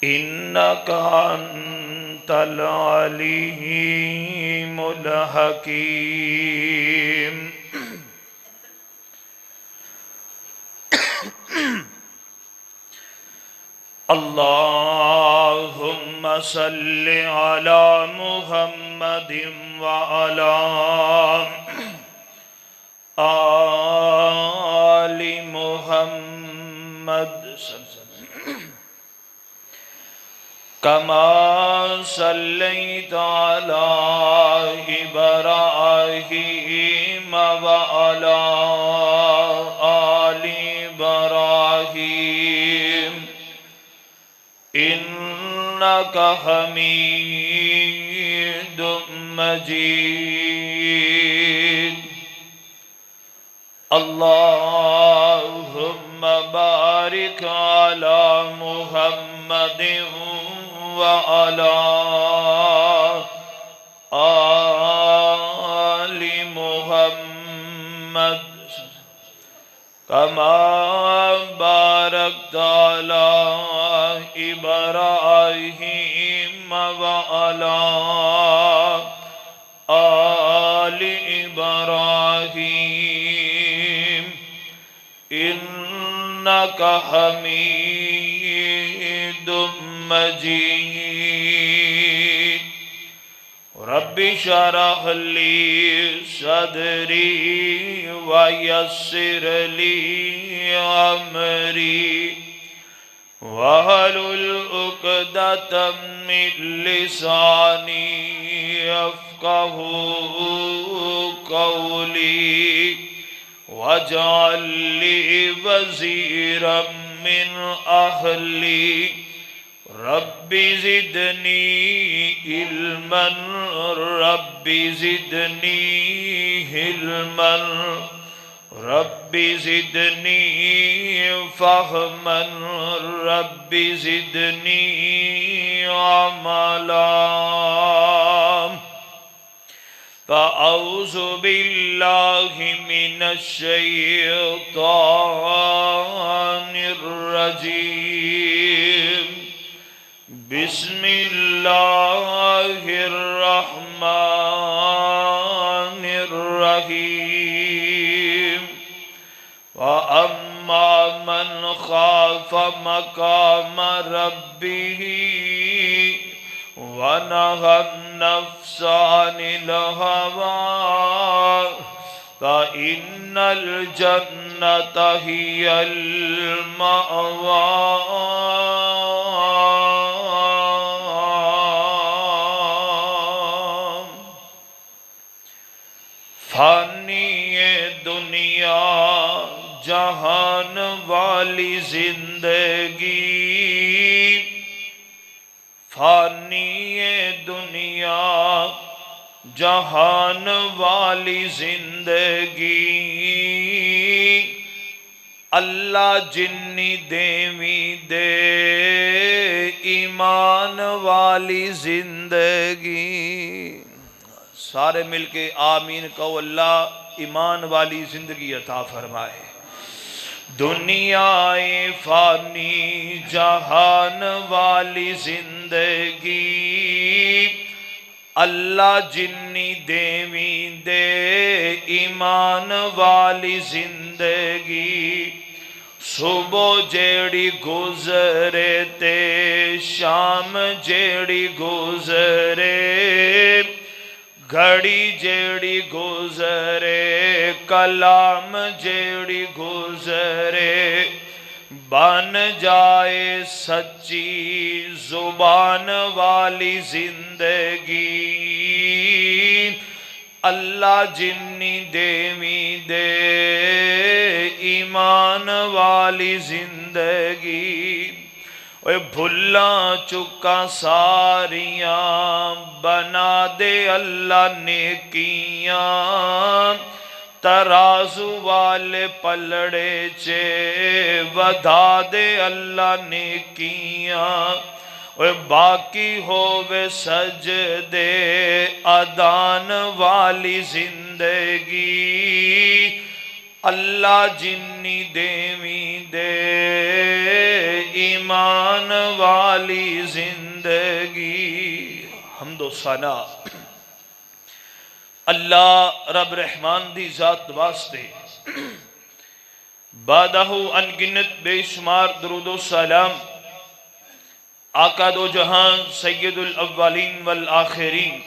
إنك أنت العليم الحكيم اللهم صل على محمد وعلى آل محمد كما صليت على إبراهيم وعلى آل إبراهيم إنك حميد مجيد اللهم بارك على محمد وعلى آل محمد كما باركت على إبراهيم وعلى آل إبراهيم إنك حميد مجيد رب اشرح لي صدري ويسر لي أمري واحلل عقدة من لساني يفقهوا قولي واجعل لي وزيرا من أهلي رب زدني علما رب زدني علما رب زدني فهما رب زدني عملا فأعوذ بالله من الشيطان الرجيم بسم الله الرحمن الرحيم وأما من خاف مقام ربه ونهى النفس عن الهوى فإن الجنة هي المأوى فانی دنیا جہان والی زندگی فانی دنیا جہان والی زندگی اللہ جنی دیویں دے ایمان والی زندگی سارے مل کے آمین کہو اللہ ایمان والی زندگی عطا فرمائے دنیا فانی جہان والی زندگی اللہ جنی دیویں دے ایمان والی زندگی صبح جیڑی گزرے تے شام جیڑی گزرے گھڑی جیڑی گزرے کلام جیڑی گزرے بن جائے سچی زبان والی زندگی اللہ جنی دیویں دے ایمان والی زندگی اے بھلا چکا ساریاں بنا دے اللہ نیکیاں ترازو والے پلڑے چے ودا دے اللہ نیکیاں اے باقی ہووے سجدے ادان والی زندگی اللہ جنی دیویں دے ایمان والی زندگی۔ حمد و ثنا اللہ رب رحمان دی ذات واسطے، بادہ انگنت بے شمار درود و سلام آقا دو جہان سید الاولین والآخرین،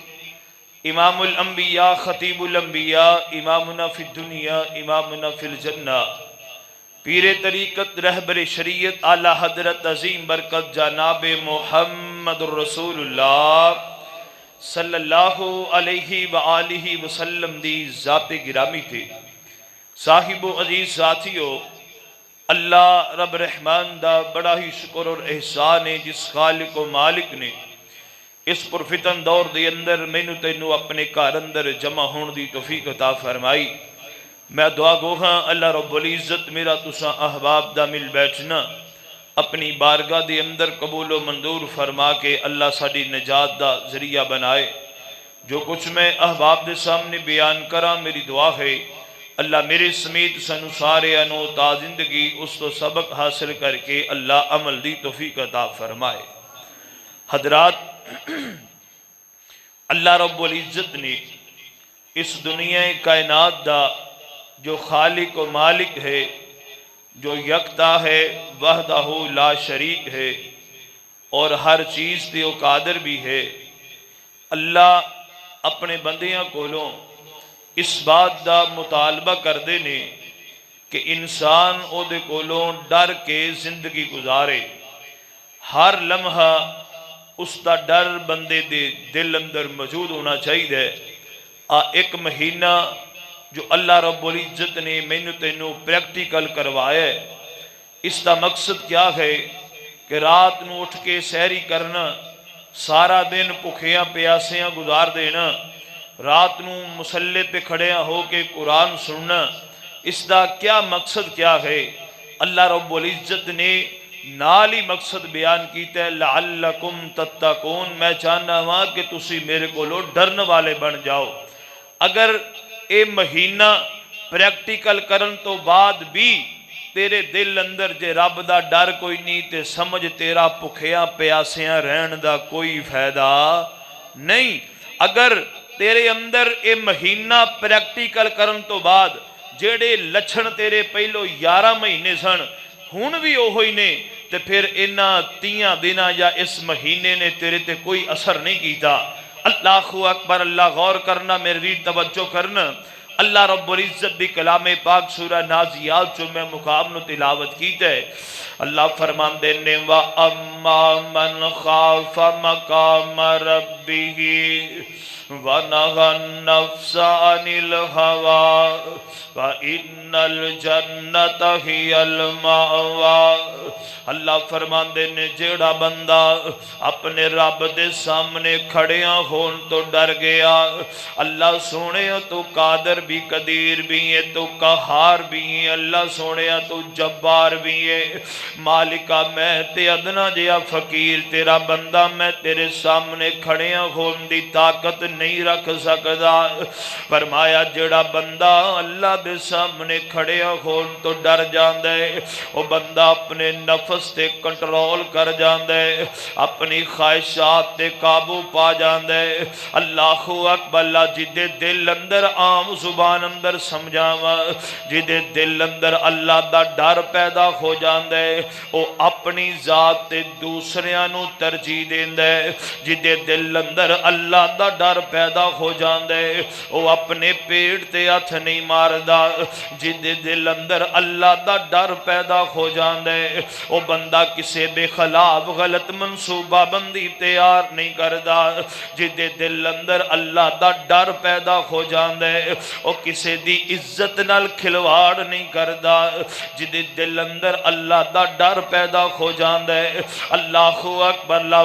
امام الانبیاء خطیب الانبیاء، امامنا فی الدنیا امامنا فی الجنہ، پیر طریقت رہبر شریعت اعلی حضرت عظیم برکت جناب محمد الرسول اللہ صلی اللہ علیہ وآلہ وسلم دی ذات گرامی تھے۔ صاحب و عزیز ساتھیو، اللہ رب رحمان دا بڑا ہی شکر اور احسان ہے جس خالق و مالک نے اس پرفتن دور دے اندر مینو تینو اپنے کار اندر جمع ہون دی توفیق عطا فرمائی۔ میں دعا گو ہاں اللہ رب العزت میرا تساں احباب دا مل بیٹھنا اپنی بارگاہ دے اندر قبول و منظور فرما کے اللہ ساڑی نجات دا ذریعہ بنائے۔ جو کچھ میں احباب دے سامنے بیان کرا میری دعا ہے اللہ میرے سمیت سنو سارے انو تا زندگی اس تو سبق حاصل کر کے اللہ عمل دی توفیق عطا فرمائے۔ حضرات، اللہ رب العزت نے اس دنیا کائنات دا جو خالق و مالک ہے، جو یکتا ہے، وحدہ لا شریک ہے اور ہر چیز تے وہ قادر بھی ہے، اللہ اپنے بندیاں کولوں اس بات دا مطالبہ کر دینے کہ انسان او دے کولوں ڈر کے زندگی گزارے۔ ہر لمحہ اس دا ڈر بندے دے دل اندر موجود ہونا چاہیے۔ ایک مہینہ جو اللہ رب العزت نے مینو تینو پریکٹیکل کروایا، اس دا مقصد کیا ہے کہ رات نو اٹھ کے سحری کرنا، سارا دن بھوکیاں پیاسیاں گزار دینا، رات نو مصلے پہ کھڑیاں ہو کے قرآن سننا، اس دا کیا مقصد کیا ہے؟ اللہ رب العزت نے نالی مقصد بیان کیتا ہے لعلکم تتقون، میں چاہنا ہاں کہ تسی میرے کو لو ڈرن والے بن جاؤ۔ اگر اے مہینہ پریکٹیکل کرن تو بعد بھی تیرے دل اندر جے رب دا ڈر کوئی نہیں تے سمجھ تیرا بھوکیاں پیاسیاں رہن دا کوئی فائدہ نہیں۔ اگر تیرے اندر اے مہینہ پریکٹیکل کرن تو بعد جیڑے لچھن تیرے پہلو 11 مہینے سن ہون بھی اوہی نے، تے پھر انہا 3 دن یا اس مہینے نے تیرے تے کوئی اثر نہیں کیتا۔ اللہ اکبر، اللہ غور کرنا، میرے ویر توجہ کرنا۔ اللہ رب العزت بھی کلام پاک سورہ نازیات جو میں مقام نو تلاوت کیتا ہے، اللہ فرمان دینے وَأَمَّا مَنْ خَافَ مَقَامَ رَبِّهِ وَنَهَى النَّفْسَ عَنِ الْهَوَىٰ فَإِنَّ الْجَنَّةَ هِيَ الْمَأْوَىٰ۔ اللہ فرمان دینے جیڑا بندہ اپنے رب دے سامنے کھڑیاں ہون تو ڈر گیا، اللہ سونے تو قادر بھی قدیر بھی ہے، تو قہار بھی ہے، اللہ سونے تو جبار بھی ہے، مالکہ میں تے ادنا جیا فقیر تیرا بندہ میں تیرے سامنے کھڑیاں ہون دی طاقت نہیں رکھ سکدا۔ فرمایا جڑا بندہ اللہ دے سامنے کھڑیاں ہون تو ڈر جاندے، وہ بندہ اپنے نفس تے کنٹرول کر جاندے، اپنی خواہشات تے قابو پا جاندے۔ اللہ اکبر، اللہ جدے دل اندر عام زبان اندر سمجھاوا، جدے دل اندر اللہ دا ڈر پیدا ہو جاندے، وہ اپنی ذات تے دوسریاں نو ترجیح دیندے۔ جدے دل اندر اللہ دا ڈر پیدا ہو جاندے، وہ اپنے پیٹ تے ہاتھ نہیں ماردا۔ جدے دل اندر اللہ دا ڈر پیدا ہو جاندے، وہ بندہ کسے دے خلاف غلط منصوبہ بندی تیار نہیں کردا۔ جدے دل اندر اللہ دا ڈر پیدا ہو جاندے، وہ کسے دی عزت نال کھلواڑ نہیں کردا۔ جدے دل اندر اللہ دا ڈر پیدا ہو جاندے، اللہ اکبر، اللہ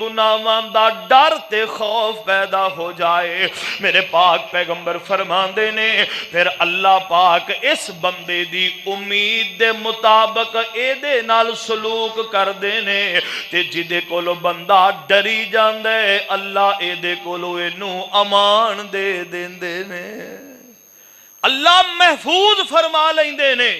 گناہاں دا ڈر تے خوف پیدا ہو جائے، میرے پاک پیغمبر فرماندے نے پھر اللہ پاک اس بندے دی امید دے مطابق اے دے نال سلوک کر دینے تے جدے کولو بندہ ڈری جاندے اللہ اے دے کولو اینو امان دے دیندے نے، اللہ محفوظ فرما لیندے نے۔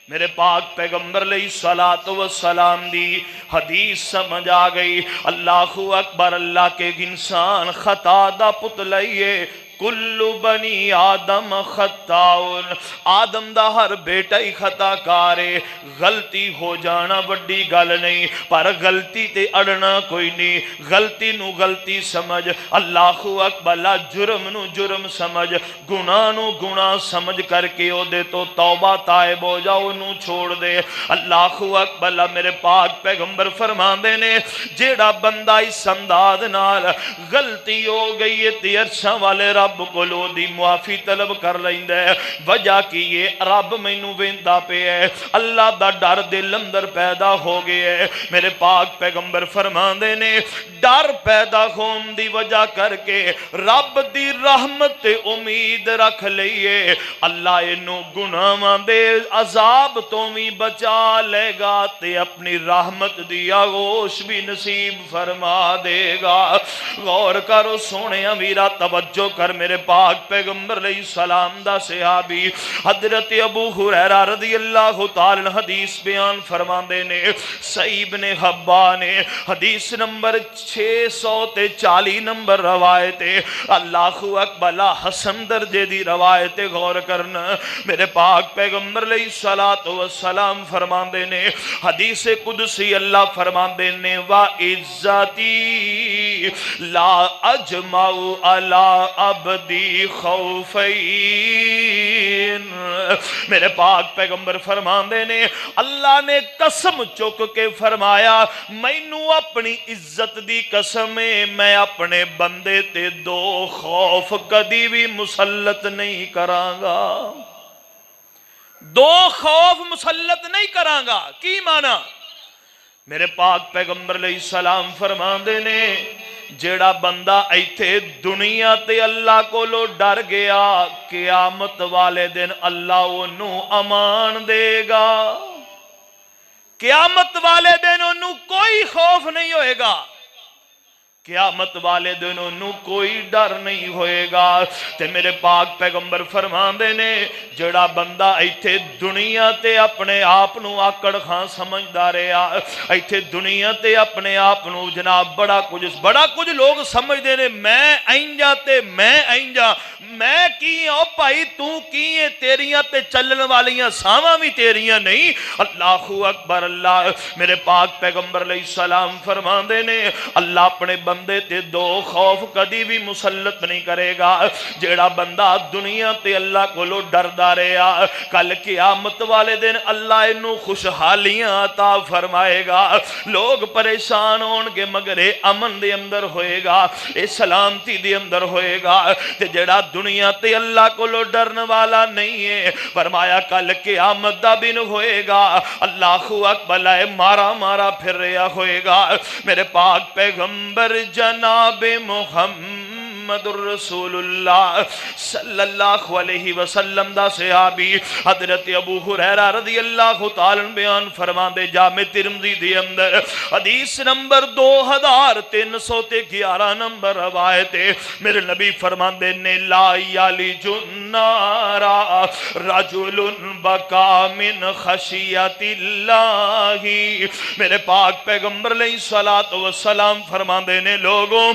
میرے پاک پیغمبر علیہ الصلوۃ والسلام دی حدیث سمجھ آ گئی، اللہ اکبر، اللہ کے انسان خطا دا پتلا ہی ہے، کل بنی آدم خطاؤن، آدم دا ہر بیٹا ہی خطا کارے، غلطی ہو جانا وڈی گل نہیں، پر غلطی تے اڑنا کوئی نہیں، غلطی نو غلطی سمجھ، اللہ اکبر، جرم نو جرم سمجھ، گناہ نو گناہ سمجھ کر کے او دے تو توبہ تائب ہو جاؤ، نو چھوڑ دے۔ اللہ اکبر، میرے پاک پیغمبر فرماندے نے جیڑا بندہ اس انداز نال غلطی ہو گئی ہے تے عرشاں والے رب کولو دی معافی طلب کر لیندا ہے، وجہ کی یہ رب مینوں ویندا پیا ہے، اللہ دا ڈر دل اندر پیدا ہو گیا ہے۔ میرے پاک پیغمبر فرماندے نے ڈر پیدا ہون دی وجہ کر کے رب دی رحمت تے امید رکھ لئیے، اللہ اینو گناہاں دے عذاب تو بھی بچا لے گا تے اپنی رحمت دی آغوش بھی نصیب فرما دے گا۔ غور کرو سونے امیرہ، توجہ کر، میرے پاک پیغمبر علیہ السلام دا صحابی حضرت ابو ہریرہ رضی اللہ تعالی حدیث بیان فرماندے نے، صحیح ابن حبان نے حدیث نمبر 640 نمبر روایت، اللہ اکبر، حسن درجے دی روایت، غور کرنا، میرے پاک پیغمبر علیہ الصلوۃ والسلام فرماندے نے، حدیث قدسی اللہ فرماندے نے، وَعِزَّتِي لَا أَجْمَعُ عَلَىٰ عَبْدِي خَوْفَيْن، میرے پاک پیغمبر فرماندے نے اللہ نے قسم چک کے فرمایا، مینوں اپنی عزت دی قسم ہے، میں اپنے بندے تے دو خوف کدی بھی مسلط نہیں کراں گا، دو خوف مسلط نہیں کراں گا۔ کی معنی؟ میرے پاک پیغمبر علیہ السلام فرماندے نے جیڑا بندہ ایتھے دنیا تے اللہ کو لو ڈر گیا، قیامت والے دن اللہ انہوں امان دے گا، قیامت والے دن انہوں کوئی خوف نہیں ہوئے گا، قیامت والے دن انہوں کوئی ڈر نہیں ہوئے گا۔ تے میرے پاک پیغمبر فرماندے نے جڑا بندہ ایتھے دنیا تے اپنے آپنوں آکڑ خان سمجھدا رہیا، ایتھے دنیا تے اپنے آپنوں جناب بڑا کچھ لوگ سمجھدے نے، میں اینجا تے میں اینجا، میں کی او بھائی تو کی ہے، تیریاں تے چلن والیاں ساواں بھی تیریاں نہیں۔ اللہ اکبر، اللہ میرے پاک پیغمبر علیہ السلام فرماندے نے اللہ اپنے بندے تے دو خوف کدی بھی مسلط نہیں کرے گا، جیڑا بندہ دنیا تے اللہ کو لو ڈردا رہیا، کل قیامت والے دن اللہ انہوں خوشحالیاں عطا فرمائے گا، لوگ پریشان ہون گے مگر امن دے اندر ہوئے گا، اے سلامتی دے اندر ہوئے گا۔ تے جیڑا دنیا تے اللہ کو لو ڈرن والا نہیں ہے، فرمایا کل قیامت دا بن ہوئے گا، اللہ اکبر، مارا پھر رہا ہوئے گا۔ میرے پاک پیغمبر جناب محمد الرسول اللہ صلی اللہ علیہ وسلم دا صحابی حضرت ابو ہریرہ رضی اللہ تعالیٰ بیان فرماندے جامع ترمذی دی اندر حدیث نمبر 2311 نمبر روایت، میرے نبی فرماندے نے لا یلج النار رجل بکا من خشیت اللہ، میرے پاک پیغمبر علیہ الصلوۃ والسلام فرماندے نے لوگوں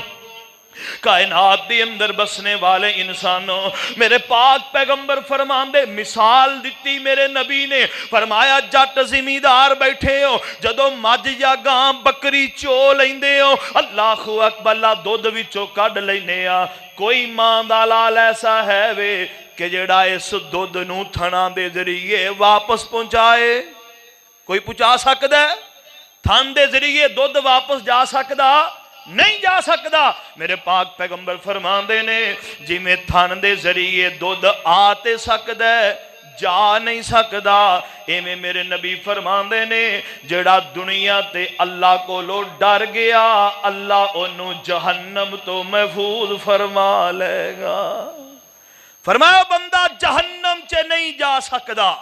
کائنات دی اندر بسنے والے انسانوں، میرے پاک پیغمبر فرماندے مثال دیتی میرے نبی نے، فرمایا جٹ زمیندار بیٹھے ہو، جدو مجھ یا گاں بکری چو لیندے ہو، اللہ اکبر، اللہ دودھ وچوں کڈ لینے آ، کوئی ماں دا لال ایسا ہے وے کہ جڑا اس دودھ نو تھنا دے ذریعے واپس پہنچائے؟ کوئی پہنچا سکدا ہے؟ تھن دے ذریعے دودھ واپس جا سکدا نہیں جا سکدا۔ میرے پاک پیغمبر فرماندے نے جی میں تھن دے ذریعے دودھ آتے سکدا ہے، جا نہیں سکدا۔ ایویں میرے نبی فرماندے نے جڑا دنیا تے اللہ کو لو ڈر گیا اللہ انہوں جہنم تو محفوظ فرما لے گا۔ فرمایا بندہ جہنم چے نہیں جا سکدا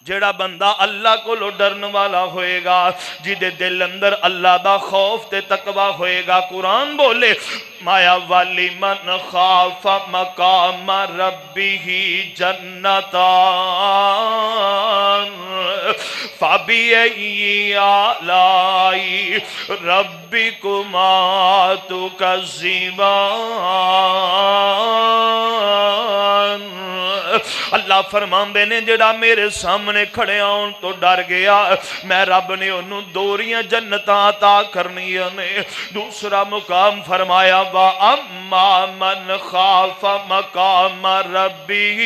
جیڑا بندہ اللہ کو لو ڈرن والا ہوئے گا، جدے دل اندر اللہ دا خوف تے تقوی ہوئے گا۔ قرآن بولے مایا والی من خاف مقام ربی جنتان فبأي آلاء ربكما تكذبان۔ اللہ فرماندے نے جڑا میرے سامنے کھڑے آن تو ڈر گیا میں رب نے انہوں دوریاں جنتاں عطا کرنی نے۔ دوسرا مقام فرمایا وَأَمَّا مَنْ خَافَ مَقَامَ رَبِّهِ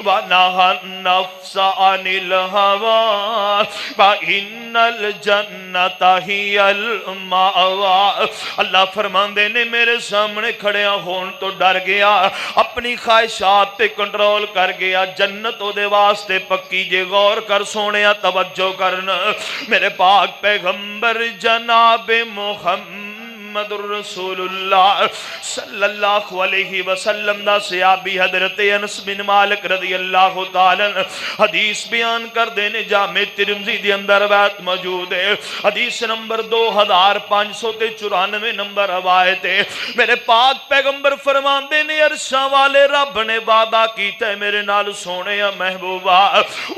وَنَهَى النَّفْسَ عَنِ الْهَوَىٰ فَإِنَّ الْجَنَّةَ هِيَ الْمَأْوَىٰ۔ اللہ فرماندے نے میرے سامنے کھڑے ہون تو ڈر گیا، اپنی خواہشات پہ کنٹرول کر گیا، جنت او دے واسطے پکی جے۔ غور کر سونیا توجہ کرنا، میرے پاک پیغمبر جناب محمد رسول اللہ صلی اللہ علیہ وسلم دا صحابی حضرت انس بن مالک رضی اللہ تعالی حدیث بیان کر دینے جامع ترمذی دے اندر روایت موجود ہے، حدیث نمبر 2594 نمبر روایت ہے۔ میرے پاک پیغمبر فرماندے نے عرشاں والے رب نے وعدہ کیتا ہے میرے نال سونے محبوبہ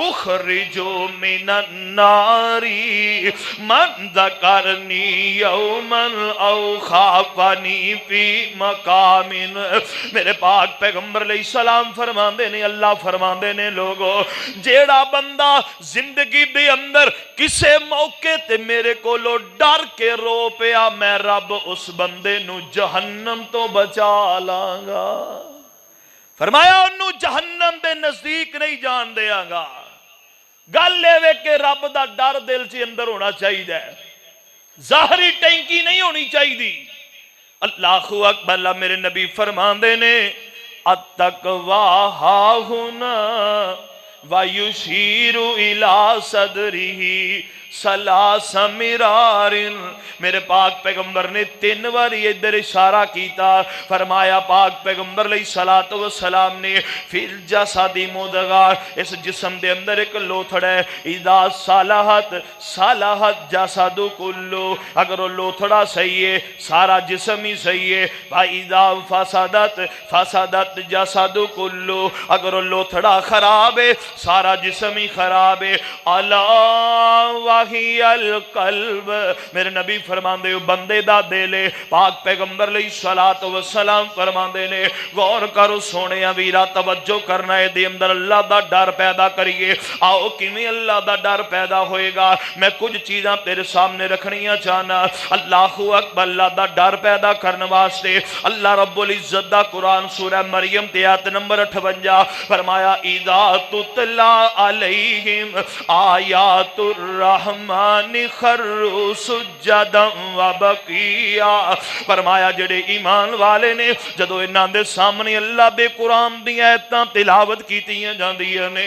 اخرجو من النار من ذکرنی یوما او خافنی فی مقام۔ میرے پاک پیغمبر علیہ السلام فرماندے نے، اللہ فرماندے نے لوگو جیڑا بندہ زندگی دے اندر کسے موقع تے میرے کو لو ڈر کے رو پیا میں رب اس بندے نو جہنم تو بچا لانگا۔ فرمایا انہوں جہنم دے نزدیک نہیں جان دیا گا۔ گل لے کہ رب دا ڈر دل سے اندر ہونا چاہیے، ظاہری ٹینکی نہیں ہونی چاہیے۔ اللہ اکبر، اللہ میرے نبی فرماندے نے التقوی ہاہنا وَيُشِيرُ إِلَىٰ صَدْرِهِ ثلاث مرار۔ میرے پاک پیغمبر نے 3 باری ادھر اشارہ کیتا، فرمایا پاک پیغمبر علیہ السلام نے فی الجسد مدغہ، اس جسم دے اندر ایک لوتھڑ ہے، اذا صلحت صلحت جسد کلو، اگر وہ لوتھڑا صحیح ہے سارا جسم ہی صحیح ہے، وَإِذَا فَسَدَتْ فَسَدَتْ جسد کلو، اگر وہ لوتھڑا خراب ہے سارا جسم ہی خراب ہے۔ اللہ وحی القلب، میرے نبی فرماندے بندے دا دلے، پاک پیغمبر علیہ السلام فرماندے نے غور کرو سونے ویرا توجہ کرنا ہے، دے اندر اللہ دا ڈر پیدا کریے۔ آؤ کیویں اللہ دا ڈر پیدا ہوئے گا، میں کچھ چیزاں تیرے سامنے رکھنیاں چاہنا۔ اللہ اکبر، اللہ دا ڈر پیدا کرنے واسطے اللہ رب العزت دا قرآن سورہ مریم آیت نمبر 58 فرمایا اذا تتلا علیہم آیات الرحمن خروا سجدا وبکیا۔ فرمایا جڑے ایمان والے نے جدو انہاں دے سامنے اللہ دے قرآن دی آیتاں تلاوت کیتیاں جاندیاں نے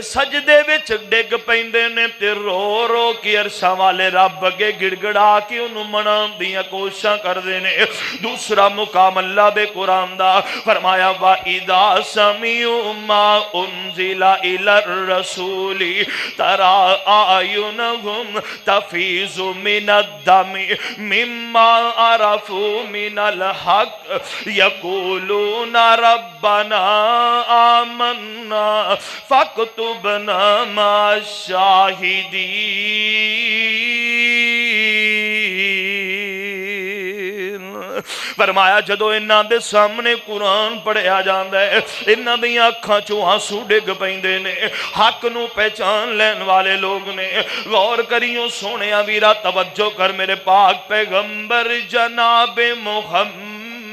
سجدے وچ ڈگ پیندے نے تے رو رو کے عرشاں والے رب اگے گڑ گڑا کے انہوں منان دیاں کوششاں کر دینے۔ دوسرا مقام اللہ دے قرآن دا فرمایا وَإِذَا سَمِعُوا مَا أُنزِلَ إِلَى الرَّسُولِ تَرَىٰ أَعْيُنَهُمْ تَفِيضُ مِنَ الدَّمْعِ مِمَّا عَرَفُوا مِنَ الْحَقِّ يَقُولُونَ رَبَّنَا آمَنَّا فَاكْتُبْنَا مَعَ الشَّاهِدِينَ۔ فرمایا جدو انہاں دے سامنے قرآن پڑھیا جاندا ہے انہاں دیاں اکھاں چوں آنسو ڈگ پیندے نے، حق نو پہچان لین والے لوگ نے۔ غور کریوں سونیا ویرا توجہ کر، میرے پاک پیغمبر جناب محمد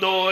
2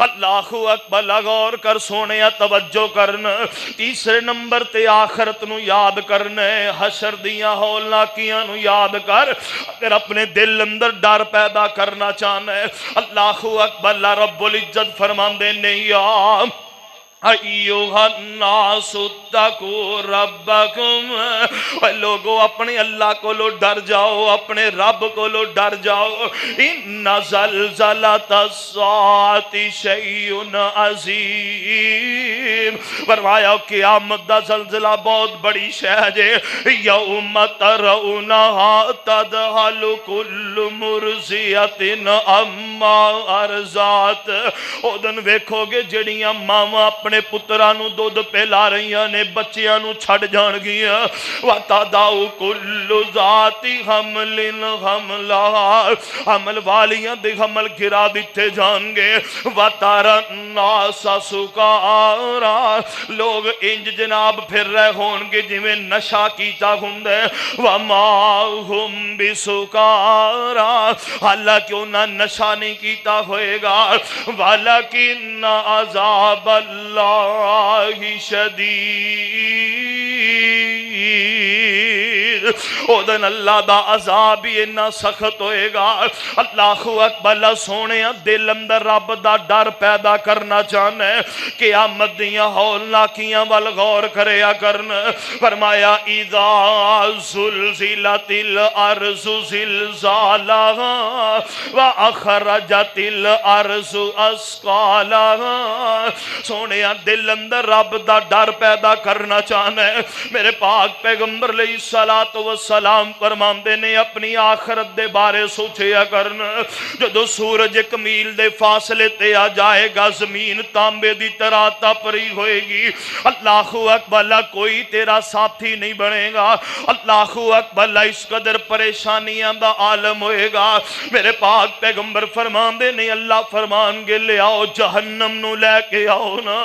اللہ اکبر غور کر سونے توجہ کرنا تیسرے نمبر تے آخرت نو یاد کرنا ہے حشر دیاں ہولناکیاں نو یاد کر اگر اپنے دل اندر ڈر پیدا کرنا چاہنا ہے اللہ اکبر اللہ رب العزت فرماندے نے یا ایوہ الناس اتقوا ربکم اے لوگو اپنے اللہ کو لو ڈر جاؤ اپنے رب کو لو ڈر جاؤ ان زلزلۃ الساعۃ شیء عظیم فرمایا قیامت دا زلزلہ بہت بڑی شے ہے یوم ترونہا تذہل کل مرضیۃ عما ارضعت او دن ویکھو گے جڑیاں ماواں اپنے پترانو دودھ پلا رہی نے بچیاں نو چھڑ جان گیا وَتَدَعُ كُلُّ ذَاتِ حَمْلٍ حَمْلَهَا حمل والیاں دے حمل گرا دیتے جان گے وَتَرَى النَّاسَ سُكَارَى لوگ انج جناب پھر رہے ہون گے جویں نشہ کیتا ہوندے وَمَا هُمْ بِسُكَارَى حالانکہ انہاں نشہ نہیں کیتا ہوئے گا وَلَكِنَّ عَذَابَ اللَّهِ شدید او دن اللہ دا عذاب ہی اتنا سخت ہوئے گا اللہ اکبر سونے دل اندر رب دا ڈر پیدا کرنا چاہنا ہے قیامت دیاں ہولناکیاں وال غور کریا کرنا فرمایا اذا زلزلت الارض زلزالها واخرجت الارض اثقالها سونے دل اندر رب دا ڈر پیدا کرنا چاہنا ہے میرے پاک پیغمبر علیہ الصلوۃ والسلام فرماندے نے اپنی آخرت دے بارے سوچیا کرنا جدو سورج ایک میل دے فاصلے تے آ جائے گا زمین تانبے دی طرح تپ رہی ہوئے گی اللہ اکبر کوئی تیرا ساتھی نہیں بنے گا اللہ اکبر اس قدر پریشانیاں دا عالم ہوئے گا میرے پاک پیغمبر فرماندے نے اللہ فرمان گے لے آؤ جہنم نو لے کے آؤ نا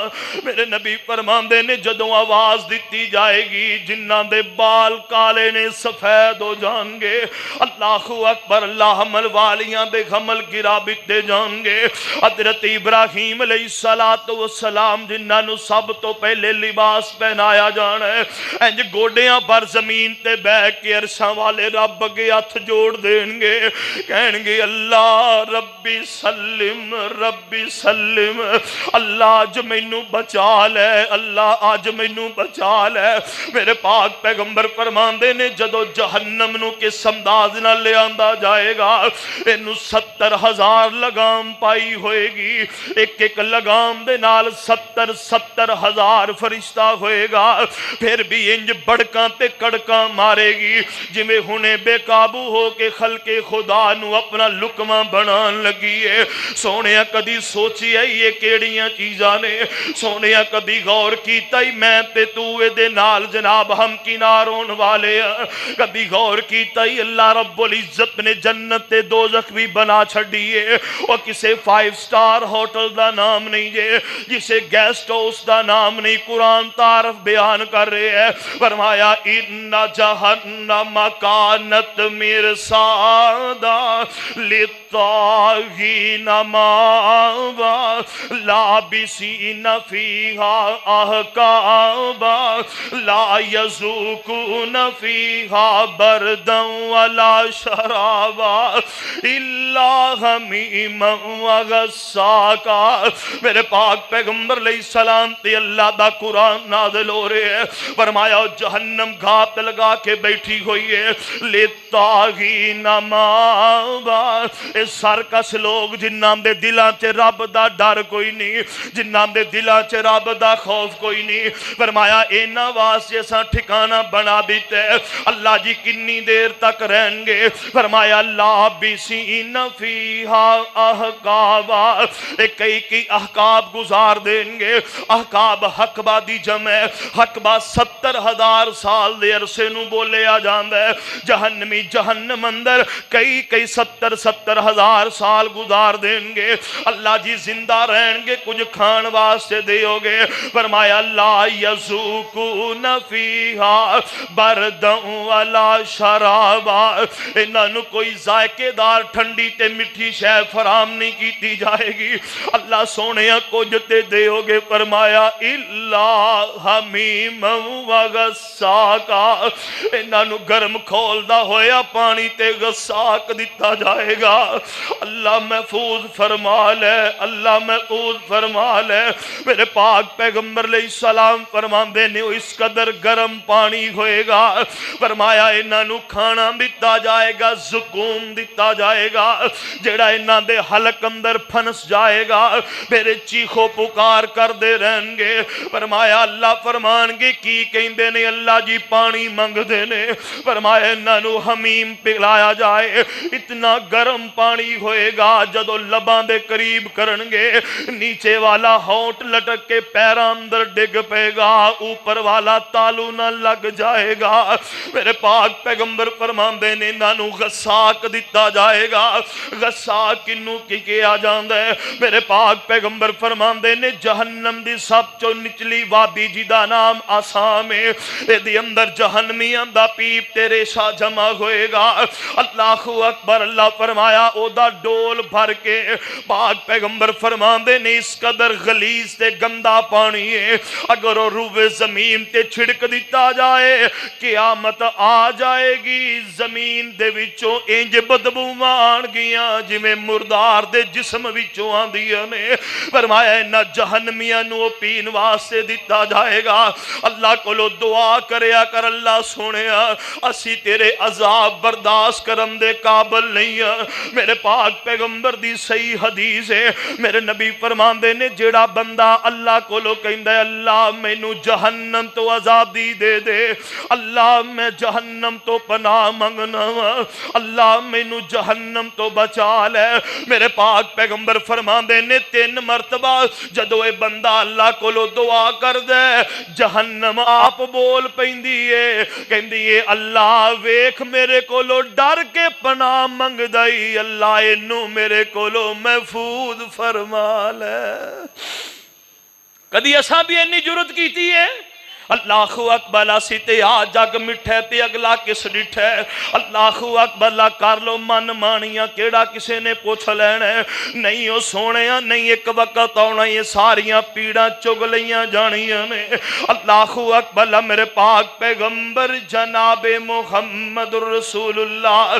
میرے نبی فرماندے نے جدوں آواز دیتی جائے گی جنہاں دے بال کالے نے سفید ہو جان گے اللہ اکبر اللہ حمل والیاں دے حمل گرا بتے جان گے حضرت ابراہیم علیہ السلام جنہاں نو سب تو پہلے لباس پہنایا جانا ہے انج گوڑیاں پر زمین تے بہ کے عرشاں والے رب کے ہاتھ جوڑ دیں گے کہن گے اللہ ربی سلم اللہ آج مینوں بچا لے اللہ آج مینوں بچا لے میرے پاک پیغمبر فرماندے نے جدو جہنم نو کس انداز نہ لے آندا جائے گا اینو 70,000 لگام پائی ہوئے گی ایک ایک لگام دے نال 70,000 فرشتہ ہوئے گا پھر بھی انج بڑکاں تے کڑکاں مارے گی جویں ہنے بے قابو ہو کے خلق خدا نو اپنا لقمہ بنان لگی ہے سونیا کدی سوچی ہے یہ کیڑیاں چیزاں نے سونیا کدی غور کیتا ہی میں تے تو دے نال جناب ہم کنارون والے کدی غور کیتا ہی اللہ رب العزت نے جنت تے دوزخ بھی بنا چھڑیے وہ کسے 5 سٹار ہوٹل دا نام نہیں جے جسے گیسٹ ہاؤس دا نام نہیں قرآن تعارف بیان کر رہے ہیں فرمایا ان جہنم کانت مرصادا للطاغین مآبا لابسین فیہا احقابا لا یذوقون فیہا بردا ولا شرابا الا حمیما وغساقا میرے پاک پیغمبر علیہ السلام تے اللہ دا قرآن نازل ہو رہے ہیں فرمایا جہنم گھات لگا کے بیٹھی ہوئی ہے للطاغین مآبا اس سرکش لوگ جنہاں دے دلاں چ رب دا ڈر کوئی نہیں جنہاں دے دلاں چ رب دا خوف کوئی نہیں فرمایا انہاں واسطے اساں ٹھکانہ بنا دیتے اللہ جی کنی دیر تک رہیں گے فرمایا لابسین فیہا احقابا کئی احقاب گزار دیں گے احقاب حقبہ دی جمع حقبہ 70,000 سال دے عرصے نو بولے آ جاندہ ہے جہنمی جہنم اندر کئی 70,000 سال گزار دیں گے اللہ جی زندہ رہیں گے کچھ کھان واسطے دیو گے فرمایا لا یذوقون فیہا بردا ولا شرابا، انہاں نو کوئی ذائقے دار ٹھنڈی تے میٹھی شے فراہم نہیں کیتی جائے گی۔ اللہ سونے کچھ تے دیو گے، فرمایا الا حمیم وغساقا، انہاں نو گرم کھولدا ہویا پانی تے غساق دتا جائے گا۔ اللہ محفوظ فرما لے، اللہ محفوظ فرما لے۔ میرے پاک پیغمبر علیہ السلام فرماندے نے اس قدر گرم پانی ہوئے گا، فرمایا انہاں نو کھانا دتا جائے گا، زکوم دتا جائے گا، جڑا انہاں دے حلق اندر پھنس جائے گا، میرے چیخو پکار کر دے رہن گے۔ فرمایا اللہ فرمان گے کی کہندے نے؟ اللہ جی پانی منگ دے نے۔ فرمایا انہاں نو حمیم پلایا جائے، اتنا گرم پانی ہوئے گا جدو لباں دے قریب کرن گے، نیچے والا ہونٹ لٹک کے پیراں اندر ڈگ پے گا، اوپر والا تالو نہ لگ جائے گا۔ میرے پاک پیغمبر فرماندے نے انہاں نو غساق دتا جائے گا۔ غساق کنوں کی کیا جاندا ہے؟ میرے پاک پیغمبر فرماندے نے جہنم دی سب تو نچلی وادی جدا نام آسام ہے، دی اندر جہنمیاں دا پیپ تے ریشہ جمع ہوئے گا۔ اللہ اکبر، اللہ فرمایا او دا ڈول بھر کے، پاک پیغمبر فرماندے نے اس قدر غلیظ تے گندا پانی ہے، اگر وہ روح زمین تے چھڑک دیتا جائے قیامت آ جائے گی، زمین دے وچوں انج بدبو آن گیاں جویں مردار دے جسم وچوں آندیاں نے۔ فرمایا انہاں جہنمیاں نو پین واسطے دتا جائے گا۔ اللہ کولو دعا کریا کر، اللہ سونیا اسی تیرے عذاب برداشت کرن دے قابل نہیں ہیں۔ میرے پاک پیغمبر دی صحیح حدیث ہے، میرے نبی فرماندے نے جیڑا بندہ اللہ کولو کہندا ہے اللہ مینوں جہنم تو آزادی دے دے، اللہ میں جہنم تو پناہ منگنا وا، اللہ مینوں جہنم تو بچا لے، میرے پاک پیغمبر فرماندے نے 3 مرتبہ جدو اے بندہ اللہ کولو دعا کر دے، جہنم آپ بول پیندی ہے، کہندی ہے اللہ ویکھ میرے کولو ڈر کے پناہ منگ دائی، اللہ اینو میرے کولو محفوظ فرما لے۔ کدی اساں بھی اینی جرت کیتی ہے؟ اللہ اکبر، اسی تے آ جگ مٹھے تے اگلا کس ڈٹھے، اللہ اکبر لا کر لو من مانیاں کیڑا کسے نے پوچھ لینا ہے، نہیں او سونیا نہیں ایک وقت آنا یہ ساریاں پیڑاں چگ لیاں جانیاں نے۔ اللہ اکبر، میرے پاک پیغمبر جناب محمد رسول اللہ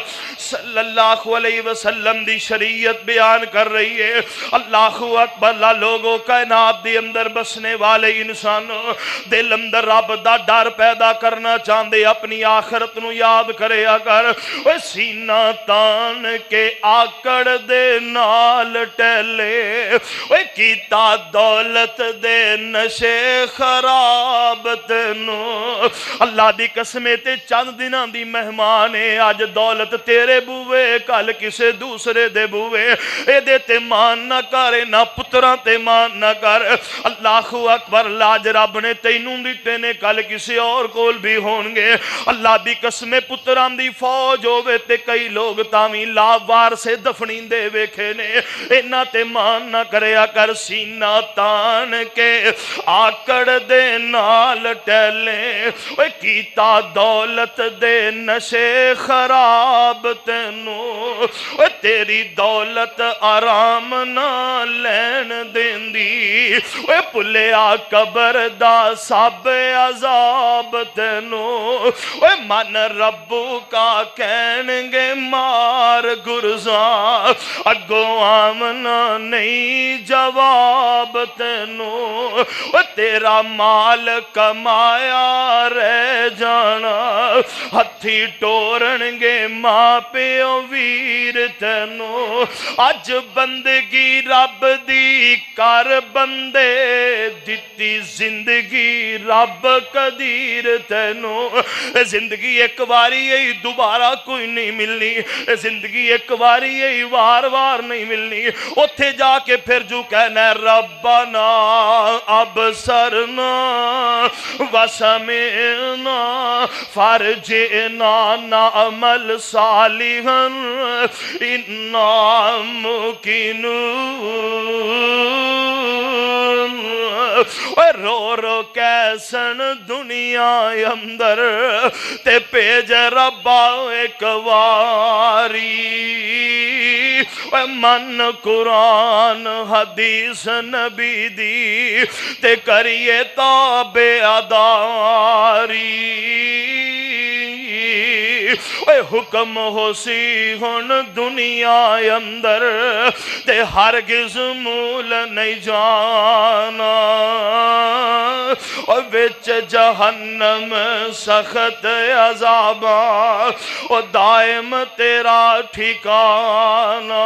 صلی اللہ علیہ وسلم دی شریعت بیان کر رہی ہے۔ اللہ اکبر، لوگوں کائنات دی اندر بسنے والے انسانوں دل اندر رب دا ڈر پیدا کرنا چاہندے، اپنی آخرت نو یاد کرے اگر اوے سینہ تان کے آکڑ دے نال ٹہلے، اوے کیتا دولت دے نشے خراب تینو، اللہ دی قسمیں تے چند دناں دی مہمان ہے، آج دولت تیرے بوئے کل کسے دوسرے دے بوئے، اے دے تے مان نہ کرے نہ پتران تے مان نہ کر۔ اللہ اکبر، لاج رب نے تینوں دیتے نے کل کسی اور کول بھی ہونگے، اللہ دی قسم پتران دی فوج ہوئے تے کئی لوگ تاویں لاوار سے دفنین دے ویکھے نے، اینا تے مان نہ کریا کر، سینہ تان کے آکڑ دے نال ٹہلے، اوے کیتا دولت دے نشے خراب تینو، اوے تیری دولت آرام نہ لین دین دی، اوے پلیا قبر دا سب عذاب تینو، اوے من ربو کا کہنگے مار گرزاں، اگو آمنا نہیں جواب تینو، اوے تیرا مال کمایا رہ جانا، ہتھی ٹورنگے ماں پیو ویر تینو، اج بندگی رب دی کر بندے، دتی زندگی رب قدیر تینو، زندگی ایک واری ہے دوبارہ کوئی نہیں ملنی، زندگی ایک واری ہے وار وار نہیں ملنی، اتھے جا کے پھر جو کہنا ربنا ابصرنا وسمعنا فرجعنا نعمل صالحا انا موقنون، رو رو کیسن دنیا اندر تے پیج ربا ایک واری من قرآن حدیث نبی دی تے کریے تابعداری حکم ہو سی ہن دنیا اندر تے ہرگز مول نہیں جانا اور وچ جہنم سخت عذاباں اور دائم تیرا ٹھکانا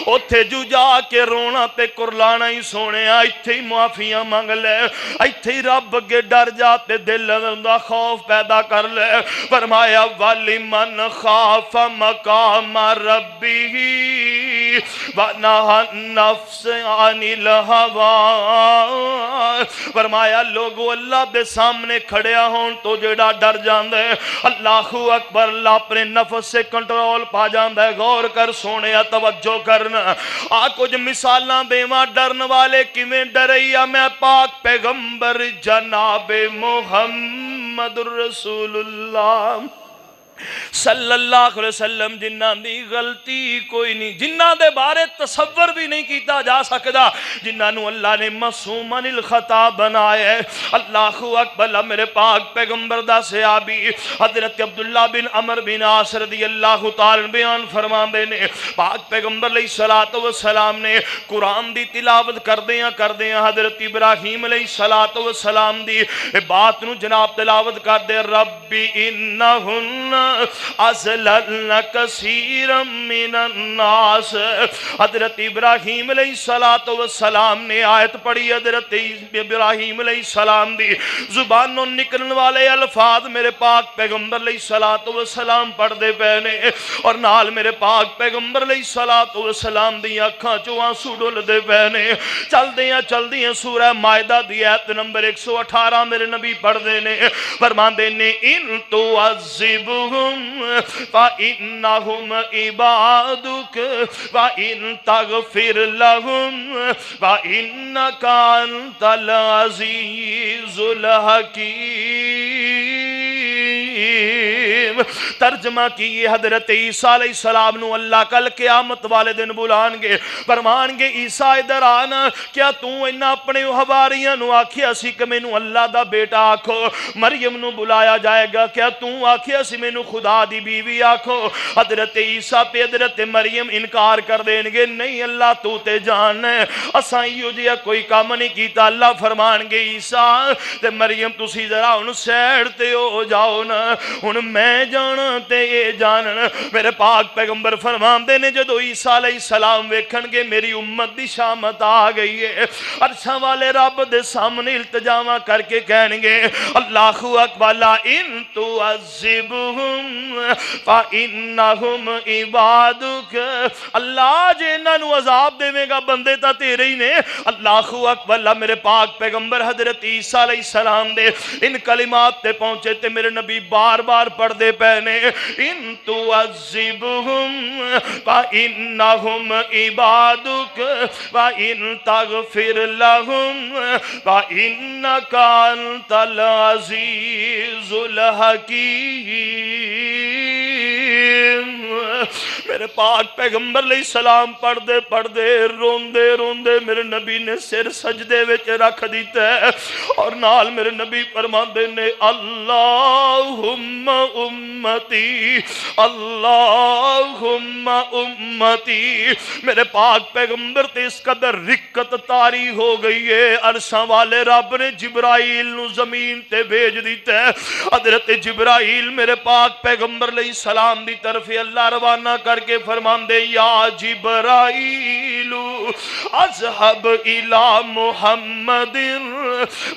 اتھے جو جا کے رونا تے کرلانا ہی سونے ایتھے ہی معافیاں مانگ لے ایتھے ہی رب کے ڈر جاتے دل دا خوف پیدا کر لے فرمایا وَلِمَنْ خَافَ مَقَامَ رَبِّهِ وَنَهَى النَّفْسَ عَنِ الْهَوَىٰ فرمایا لوگو اللہ دے سامنے کھڑیا ہون تو جڑا ڈر جاندے اللہ اکبر اللہ اپنے نفس سے کنٹرول پا جاندے غور کر سونے توجہ کرنا آ کچھ مثالاں دیواں ڈرن والے کیویں ڈریا میں پاک پیغمبر جناب محمد رسول اللہ صلی اللہ علیہ وسلم جنہ دی غلطی کوئی نہیں جنہ دے بارے تصور بھی نہیں کیتا جا سکدا جنہ نو اللہ نے معصوم عن الخطا بنایا ہے اللہ اکبر میرے پاک پیغمبر دا صحابی حضرت عبداللہ بن عمر بن عاص رضی اللہ تعالی بیان فرماندے نے پاک پیغمبر علیہ الصلوۃ والسلام نے قرآن دی تلاوت کردیاں حضرت ابراہیم علیہ الصلوۃ والسلام دی بات نو جناب تلاوت کر دے ربی انہن ازللن کثیرا من الناس حضرت ابراہیم علیہ السلام نے آیت پڑھی حضرت ابراہیم علیہ السلام دی زبانوں نکلن والے الفاظ میرے پاک پیغمبر علیہ السلام پڑھ دے پہنے اور نال میرے پاک پیغمبر علیہ السلام دی آنکھاں چوں آنسو ڈول دے پہنے چل دیاں سورہ مائدہ دی آیت نمبر 118 میرے نبی پڑھ دے نے فرماندے نے ان تو عذبہم فَإِنَّهُمْ عِبَادُكَ وَإِن تَغْفِرْ لَهُمْ فَإِنَّكَ أَنْتَ الْعَزِيزُ الْحَكِيمُ ترجمہ کی حضرت عیسیٰ علیہ السلام نو اللہ کل قیامت والے دن بلان گے فرمان گے عیسیٰ ادھر آنا کیا تو انہا اپنے حواریاں نو آکھیا سی کہ میں نو اللہ دا بیٹا آکھو مریم نو بلایا جائے گا کیا تو آکھیا سی میں نو خدا دی بیوی آکھو حضرت عیسیٰ پہ حضرت مریم انکار کر دیں گے نہیں اللہ تو تے جان ہے اساں یو جیا کوئی کام نہیں کیتا اللہ فرمان گے عیسیٰ تے مریم تسی ذرا ان سیڑ تے ہو جاؤ نا ان میں جانا تے یہ جاننا میرے پاک پیغمبر فرمان دے نے جدو عیسیٰ علیہ السلام ویکھن گے میری امت دی شامت آ گئی ہے عرشاں والے رب دے سامنے التجاواں کر کے کہن گے اللہ اکبر لا ان تعذبہم فإنہم عبادک اللہ جے انہاں نو عذاب دے گا بندے تا تیرے ہی نے اللہ اکبر اللہ میرے پاک پیغمبر حضرت عیسیٰ علیہ السلام دے ان کلمات تے پہنچے تے میرے نبی بار بار پڑھ دے پہنے ان تعذبہم فإنہم عبادک وإن تغفر لہم فإنک انت العزیز الحکیم میرے پاک پیغمبر علیہ السلام پڑھ دے روندے میرے نبی نے سر سجدے وچ رکھ دیتا ہے اور نال میرے نبی فرماندے نے اللہم امتی اللہم امتی میرے پاک پیغمبر تے اس قدر رکت تاری ہو گئی ہے عرشاں والے رب نے جبرائیل نو زمین تے بھیج دیتا ہے حضرت جبرائیل میرے پاک پیغمبر علیہ السلام دی طرف اللہ روانہ کر کے فرمان دے یا جبرائیل اذهب الى محمد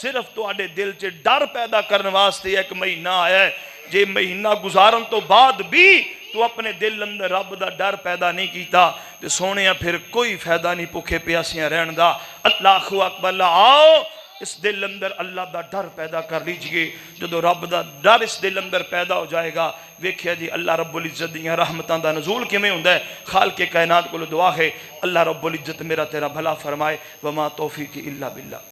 صرف تواڈے دل چ ڈر پیدا کرنے واسطے ایک مہینہ آیا ہے. جے مہینہ گزارن تو بعد بھی تو اپنے دل اندر رب دا ڈر پیدا نہیں کیتا تے سونیا پھر کوئی فائدہ نہیں بھوکے پیاسیاں رہن دا. اللہ اکبر. آؤ اس دل اندر اللہ دا ڈر پیدا کر لیجئے. جدو رب دا ڈر اس دل اندر پیدا ہو جائے گا ویکھیا جی اللہ رب العزت دیاں رحمتاں دا نزول کیویں ہوندا ہے. خالق کائنات کو دعا ہے اللہ رب العزت میرا تیرا بھلا فرمائے. وما توفیقی الا باللہ.